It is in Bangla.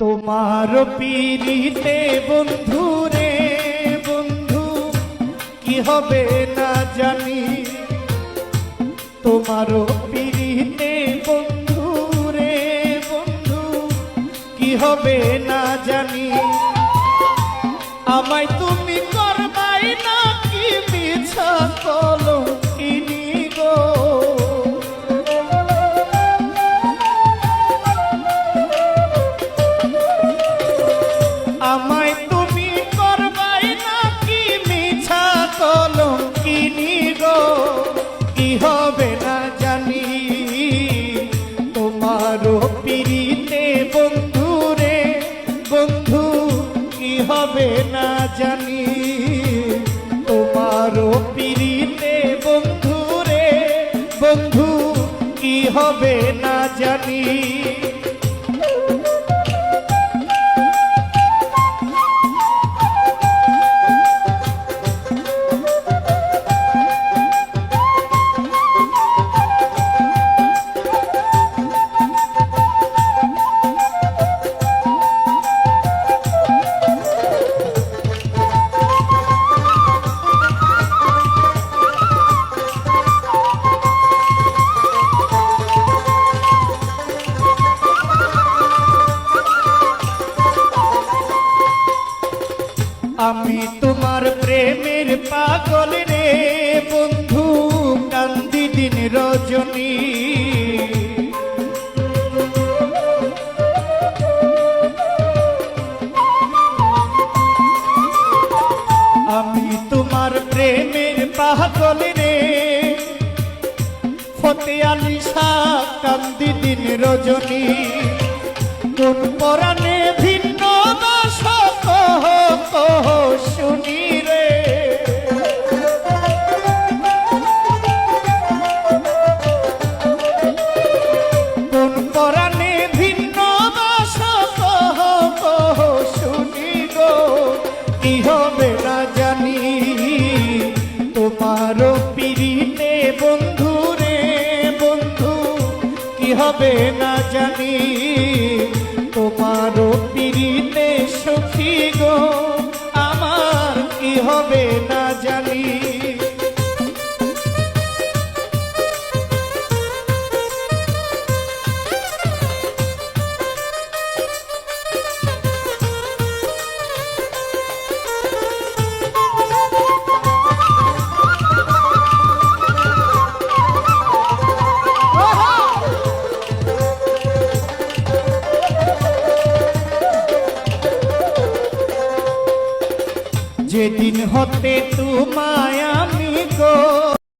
তোমার পীড়িতে বন্ধু রে বন্ধু কি হবে না জানি, তোমার পীড়িতে বন্ধু রে বন্ধু কি হবে না জানি। আমায় তুমি করবাই না কি মিছা কলঙ্কিনী গো, আমায় তুমি করবাই না কি মিছা কলঙ্কিনী গো, কি হবে না জানি। তোমারও পীড়িতে বন্ধু রে বন্ধু কি হবে না জানি, তোমারও পীড়িতে বন্ধু রে বন্ধু কি হবে না জানি। আমি তোমার প্রেমের পাগল রে বন্ধু, কান্দি দিন রজনী। আমি তোমার প্রেমের পাগল রে ফতে আলী শাহ, কান্দি দিন রজনী। কোন পরাণে ভিন্ন বাস কহ কহ শুনি রে, কোন পরাণে ভিন্ন বাস কহ কহ শুনি গো, কি হবে না জানি। তোমারও পীড়িতে বন্ধু রে বন্ধু কি হবে না জানি, তোমারও পীড়িতে সখী গো আমার কি হবে না জানি। যেদিন হতে তোমার